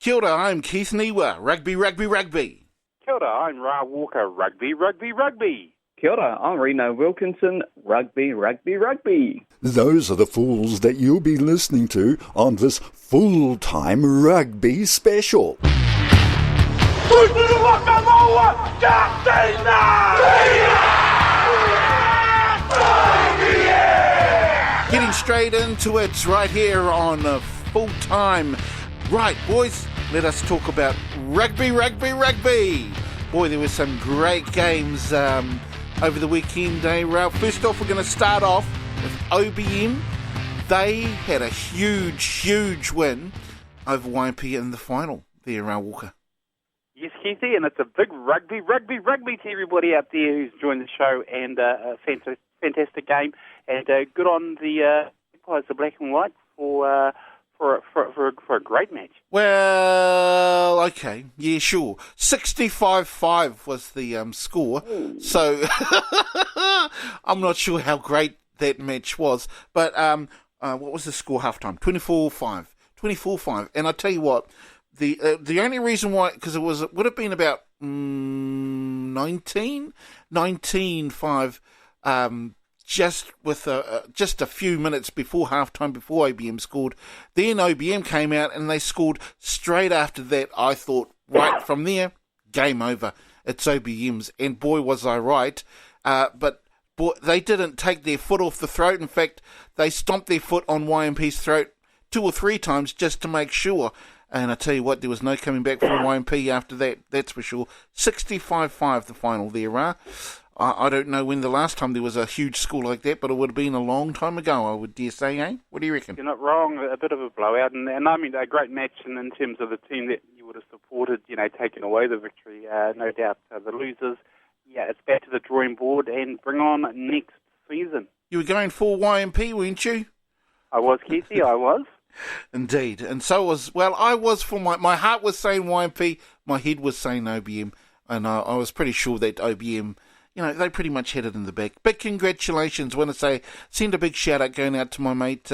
Kia ora, I'm Keith Niwa, Rugby, Rugby, Rugby. Kia ora, I'm Ra Walker, Rugby, Rugby, Rugby. Kia ora, I'm Rino Wilkinson, Rugby, Rugby, Rugby. Those are the fools that you'll be listening to on this Full-Time Rugby Special. Getting straight into it right here on Full-Time. Right, boys, let us talk about Rugby, Rugby, Rugby. Boy, there were some great games over the weekend, Ralph. First off, we're going to start off with OBM. They had a huge win over YMP in the final there, Walker. Yes, Keithy, and it's a big rugby to everybody out there who's joined the show, and a fantastic game, and good on the Black and White for a great match. Well, okay, yeah, sure. 65-5 was the score, so I'm not sure how great that match was, but what was the score halftime? 24-5. 24-5, and I tell you what, the only reason why, because it would have been about 19-5, just with just a few minutes before halftime, before OBM scored. Then OBM came out and they scored straight after that. I thought, right from there, game over. It's OBM's, and boy was I right. But boy, they didn't take their foot off the throat. In fact, they stomped their foot on YMP's throat 2 or 3 times just to make sure. And I tell you what, there was no coming back from YMP after that, that's for sure. 65-5 the final there, I don't know when the last time there was a huge score like that, but it would have been a long time ago, I would dare say, eh? What do you reckon? You're not wrong, a bit of a blowout, and I mean a great match in terms of the team that you would have supported, taking away the victory, no doubt. The losers, it's back to the drawing board and bring on next season. You were going for YMP, weren't you? I was, Keithy, I was. Indeed, and so I was for my heart was saying YMP, my head was saying OBM, and I was pretty sure that OBM, they pretty much had it in the bag. Big congratulations, I want to send a big shout out going out to my mate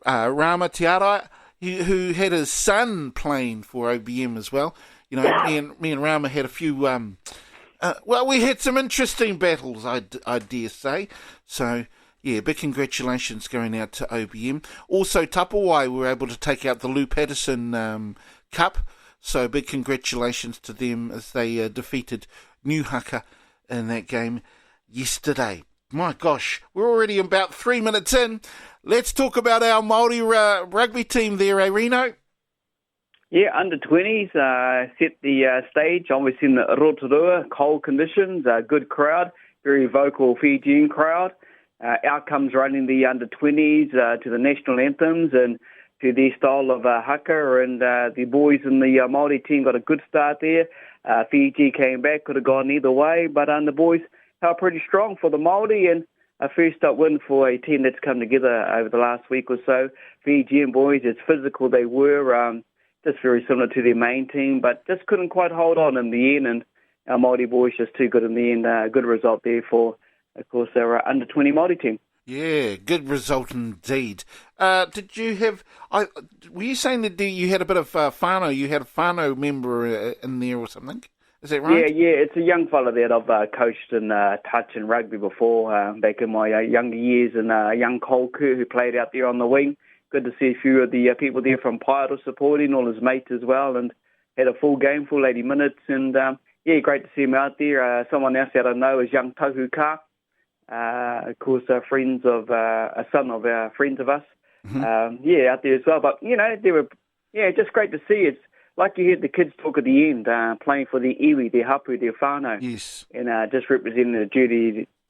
Rama Tiara, who had his son playing for OBM as well. Me and Rama had a few, we had some interesting battles, I dare say, so... Yeah, big congratulations going out to OBM. Also, Tapawai were able to take out the Lou Patterson Cup, so big congratulations to them as they defeated New Haka in that game yesterday. My gosh, we're already about 3 minutes in. Let's talk about our Maori rugby team there, Rino? Yeah, under 20s set the stage, obviously in the Rotorua, cold conditions, good crowd, very vocal Fijian crowd. Outcomes running the under-20s to the national anthems and to their style of haka, and the boys in the Maori team got a good start there. Fiji came back, could have gone either way, but the boys held pretty strong for the Maori, and a first-up win for a team that's come together over the last week or so. Fijian boys, as physical they were, just very similar to their main team, but just couldn't quite hold on in the end, and our Maori boys just too good in the end. Good result there for, of course, our under-20 Māori team. Yeah, good result indeed. Did you have... were you saying that you had a bit of whānau? You had a whānau member in there or something? Is that right? Yeah, it's a young fella that I've coached and touch and rugby before, back in my younger years, and young Cole Kerr who played out there on the wing. Good to see a few of the people there from Paero supporting, all his mates as well, and had a full game, full 80 minutes, and great to see him out there. Someone else that I know is young Tohu Ka. Of course, friends of a son of our friends of us, out there as well. But they were, just great to see. It's like you heard the kids talk at the end, playing for the iwi, their hapu, their whānau, yes, and just representing the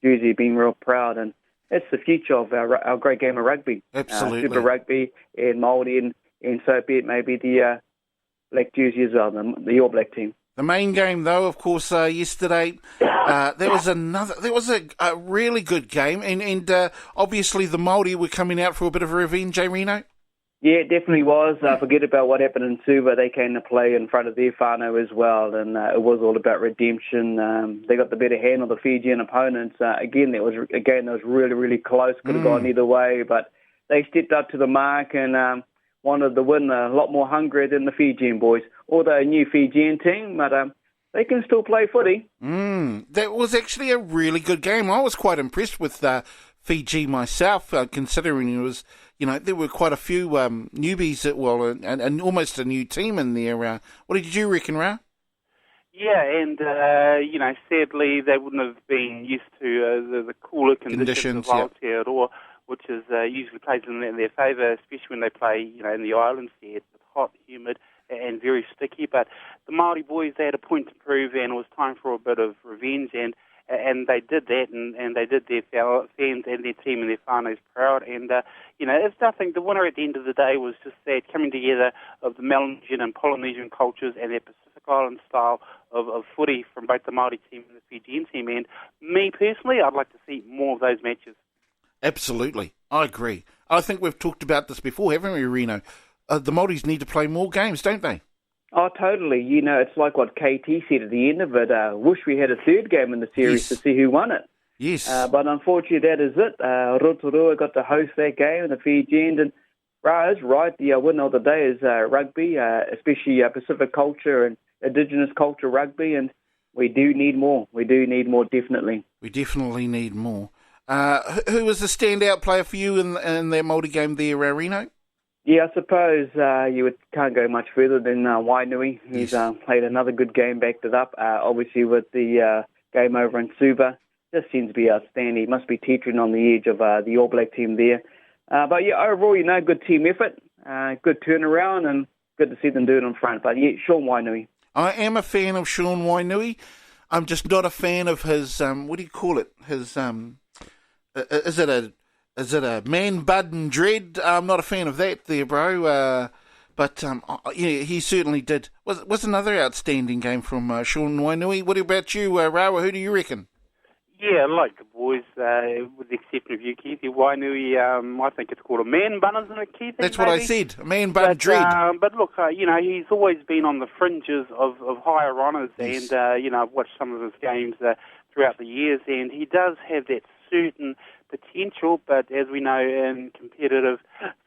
jersey, being real proud, and it's the future of our great game of rugby. Absolutely, Super Rugby and Māori, and so be it. Maybe the black jersey as well, the All Black team. The main game, though, of course, yesterday, there was a really good game, and obviously the Māori were coming out for a bit of revenge, Rino? Yeah, it definitely was. Forget about what happened in Suva. They came to play in front of their whānau as well, and it was all about redemption. They got the better hand of the Fijian opponents. Again, that was really, really close. Could have gone either way, but they stepped up to the mark, and wanted to win a lot more hungrier than the Fijian boys. Although a new Fijian team, but they can still play footy. That was actually a really good game. I was quite impressed with Fiji myself, considering it was, there were quite a few newbies, and almost a new team in there. What did you reckon, Ra? Yeah, and, sadly they wouldn't have been used to the cooler conditions of Aotearoa, which is usually plays in their favour, especially when they play, in the islands there. It's hot, humid, and very sticky. But the Maori boys, they had a point to prove, and it was time for a bit of revenge, and they did that, and they did their fans and their team and their whānaus proud. And, it's nothing. The winner at the end of the day was just that coming together of the Melanesian and Polynesian cultures and their Pacific Island style of footy from both the Maori team and the Fijian team. And me personally, I'd like to see more of those matches. Absolutely. I agree. I think we've talked about this before, haven't we, Rino? The Māoris need to play more games, don't they? Oh, totally. It's like what KT said at the end of it. Wish we had a third game in the series to see who won it. Yes. But unfortunately, that is it. Rotorua got to host that game, and the Fijians. And Ra is right. The winner of the day is rugby, especially Pacific culture and Indigenous culture rugby. And we do need more. We do need more, definitely. We definitely need more. Who was the standout player for you in that Māori game there, Rino? Yeah, I suppose can't go much further than Wainui. He's played another good game, backed it up. Obviously, with the game over in Suva, just seems to be outstanding. He must be teetering on the edge of the All Black team there. But yeah, overall, good team effort, good turnaround, and good to see them do it in front. But yeah, Sean Wainui. I am a fan of Sean Wainui. I'm just not a fan of his, what do you call it? His, is it a man, bud and dread? I'm not a fan of that there, bro. But he certainly did. Was another outstanding game from Sean Wainui. What about you, Rawa? Who do you reckon? Yeah, like the boys, with the exception of you, Keithy. Wainui, I think it's called a man bun, isn't it, Keithy? That's what I said, a man bun dread. But look, he's always been on the fringes of higher honours, yes. And, I've watched some of his games throughout the years, and he does have that certain potential, but as we know in competitive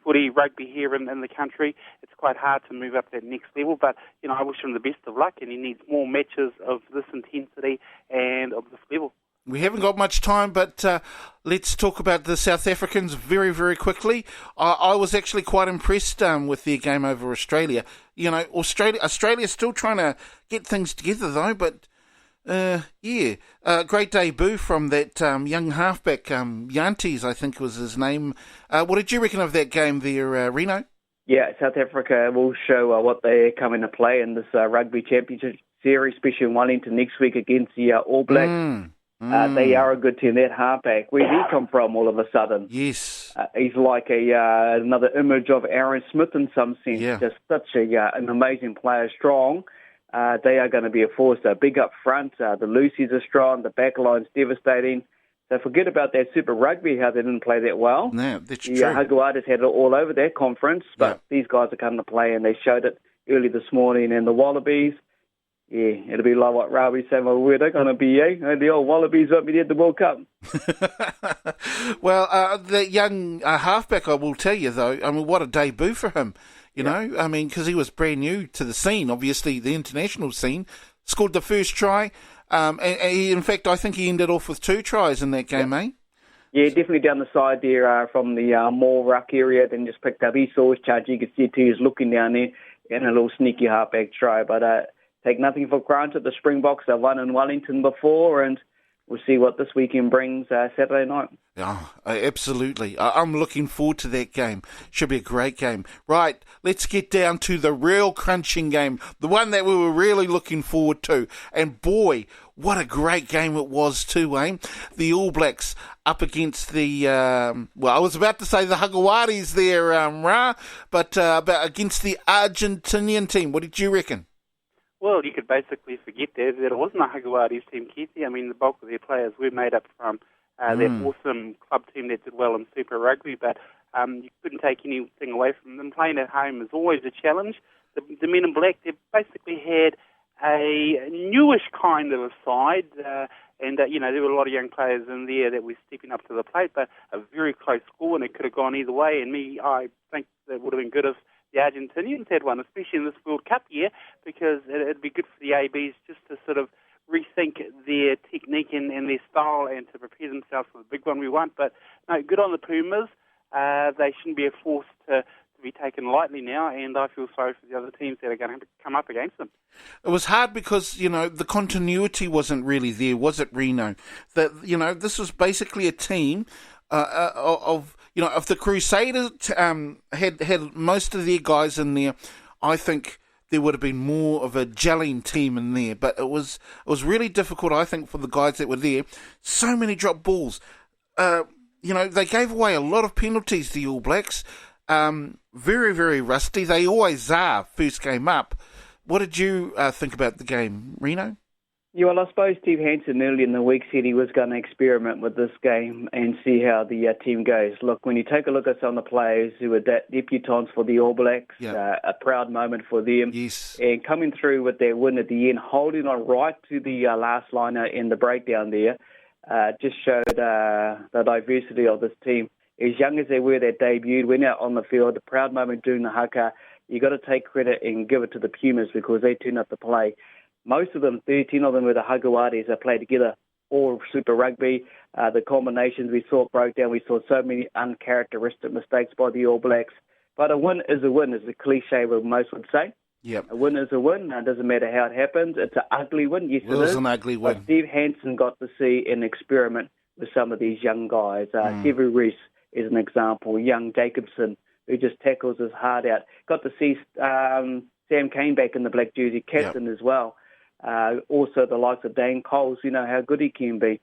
footy rugby here in the country, it's quite hard to move up that next level. But, I wish him the best of luck, and he needs more matches of this intensity and of this level. We haven't got much time, but let's talk about the South Africans very, very quickly. I was actually quite impressed with their game over Australia. Australia's still trying to get things together, though, but great debut from that young halfback, Yantes, I think was his name. What did you reckon of that game there, Rino? Yeah, South Africa will show what they're coming to play in this Rugby Championship Series, especially in Wellington next week against the All Blacks. They are a good team. That halfback, where did he come from all of a sudden? Yes. He's like another image of Aaron Smith in some sense. Yeah. Just such an amazing player, strong. They are going to be a force. Big up front. The Lucy's are strong. The back line's devastating. So forget about that Super Rugby, how they didn't play that well. No, that's true. Haguatas had it all over that conference, but these guys are coming to play, and they showed it early this morning. And the Wallabies, it'll be like what Ravi said, well, where they're going to be, the old Wallabies won't be there at the World Cup. Well, the young halfback, I will tell you, though, I mean, what a debut for him. You know, I mean, because he was brand new to the scene, obviously the international scene, scored the first try, and he, in fact, I think he ended off with 2 tries in that game, eh? Yeah, definitely down the side there from the more ruck area, then just picked up. He saw his charge, you could see too, he was looking down there, and a little sneaky halfback try, but take nothing for granted. The Springboks have won in Wellington before, and we'll see what this weekend brings Saturday night. Oh, absolutely. I'm looking forward to that game. Should be a great game. Right, let's get down to the real crunching game, the one that we were really looking forward to. And boy, what a great game it was too, eh? The All Blacks up against the, I was about to say the Haguaris there, Ra, but against the Argentinian team. What did you reckon? Well, you could basically forget that it wasn't a Haguaris team, Keithy. I mean, the bulk of their players were made up from that awesome club team that did well in Super Rugby, but you couldn't take anything away from them. Playing at home is always a challenge. The men in black, they basically had a newish kind of a side, and there were a lot of young players in there that were stepping up to the plate, but a very close score, and it could have gone either way. And I think that would have been good if the Argentinians had one, especially in this World Cup year, because it'd be good for the ABs just to sort of rethink their technique and their style and to prepare themselves for the big one we want. But no, good on the Pumas. They shouldn't be a force to be taken lightly now, and I feel sorry for the other teams that are going to come up against them. It was hard because, the continuity wasn't really there, was it, Reno? That, this was basically a team of the Crusaders had most of their guys in there. I think there would have been more of a gelling team in there, but it was really difficult, I think, for the guys that were there. So many drop balls. They gave away a lot of penalties, the All Blacks. Very, very rusty. They always are first game up. What did you think about the game, Reno? Yeah, well, I suppose Steve Hansen early in the week said he was going to experiment with this game and see how the team goes. Look, when you take a look at some of the players who were debutants for the All Blacks, a proud moment for them. Yes. And coming through with their win at the end, holding on right to the last liner in the breakdown there, just showed the diversity of this team. As young as they were, they debuted, went out on the field, a proud moment doing the haka. You got to take credit and give it to the Pumas because they turned up to play. Most of them, 13 of them, were the Hagawatis that played together, all Super Rugby. The combinations we saw broke down. We saw so many uncharacteristic mistakes by the All Blacks. But a win is a win, is a cliche what most would say. Yep. A win is a win. It doesn't matter how it happens. It's an ugly win. Yes, it is. An ugly win. But Steve Hansen got to see an experiment with some of these young guys. Sevu Reece is an example. Young Jacobson, who just tackles his heart out. Got to see Sam Cane back in the black jersey, captain as well. Also the likes of Dane Coles, how good he can be,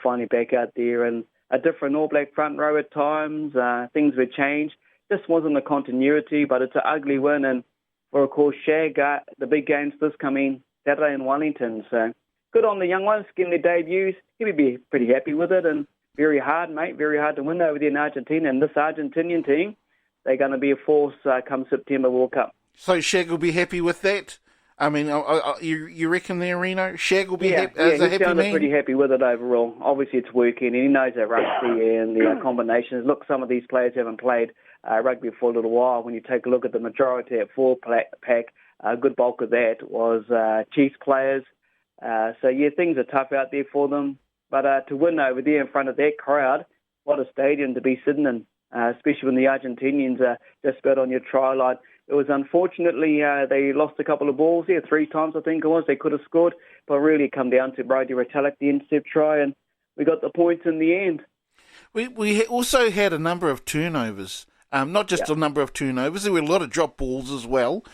finally back out there. And a different All Black front row at times. Things were changed. This wasn't a continuity, but it's an ugly win. And for, of course, Shag, the big games this coming Saturday in Wellington. So good on the young ones getting their debuts. He'll be pretty happy with it. And very hard, mate, very hard to win over there in Argentina. And this Argentinian team, they're going to be a force come September World Cup. So Shag will be happy with that? I mean, you reckon there, Reno? Shag will be happy as a happy man? He's pretty happy with it overall. Obviously, it's working, and he knows that rugby and the combinations. Look, some of these players haven't played rugby for a little while. When you take a look at the majority at four-pack, a good bulk of that was Chiefs players. Things are tough out there for them. But to win over there in front of that crowd, what a stadium to be sitting in, especially when the Argentinians just about on your try line. It was unfortunately they lost a couple of balls there, 3 times I think it was. They could have scored, but really it come down to Brody Retallick, the intercept try, and we got the points in the end. We also had a number of turnovers, not just a number of turnovers. There were a lot of drop balls as well.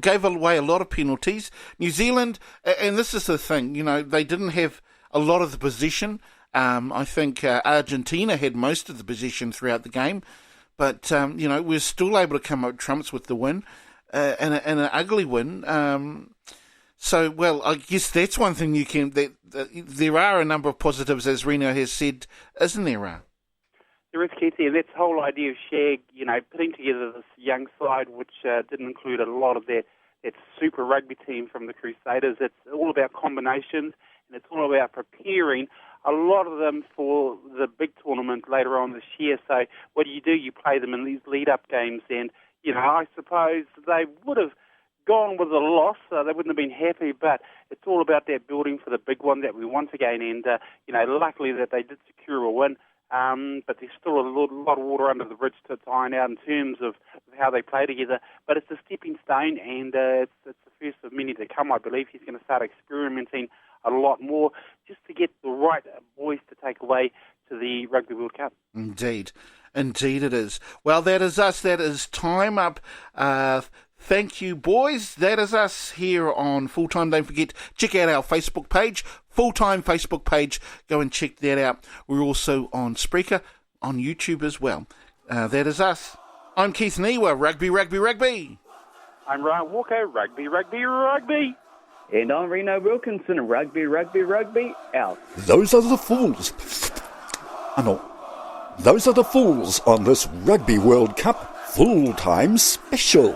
Gave away a lot of penalties. New Zealand, and this is the thing, they didn't have a lot of the possession. I think Argentina had most of the possession throughout the game. But, we're still able to come up trumps with the win, and an ugly win. I guess that's one thing you can... there are a number of positives, as Reno has said, isn't there, Ra? There is, Keithy, and that's the whole idea of Shag, putting together this young side, which didn't include a lot of that super rugby team from the Crusaders. It's all about combinations, and it's all about preparing a lot of them for the big tournament later on this year. So what do? You play them in these lead-up games, and, I suppose they would have gone with a loss. They wouldn't have been happy, but it's all about that building for the big one that we want again. And, luckily that they did secure a win, but there's still a lot of water under the bridge to iron out in terms of how they play together. But it's a stepping stone, and it's the first of many to come. I believe he's going to start experimenting a lot more just to get the right boys to take away to the Rugby World Cup. Indeed it is. Well, that is us. That is time up. Thank you, boys. That is us here on Fulltime. Don't forget, check out our Facebook page, Fulltime Facebook page. Go and check that out. We're also on Spreaker, on YouTube as well. That is us. I'm Keith Niwa, Rugby, Rugby, Rugby. I'm Ryan Walker, Rugby, Rugby, Rugby. And I'm Rino Wilkinson, Rugby, Rugby, Rugby, out. Those are the fools. Those are the fools on this Rugby World Cup Full-Time Special.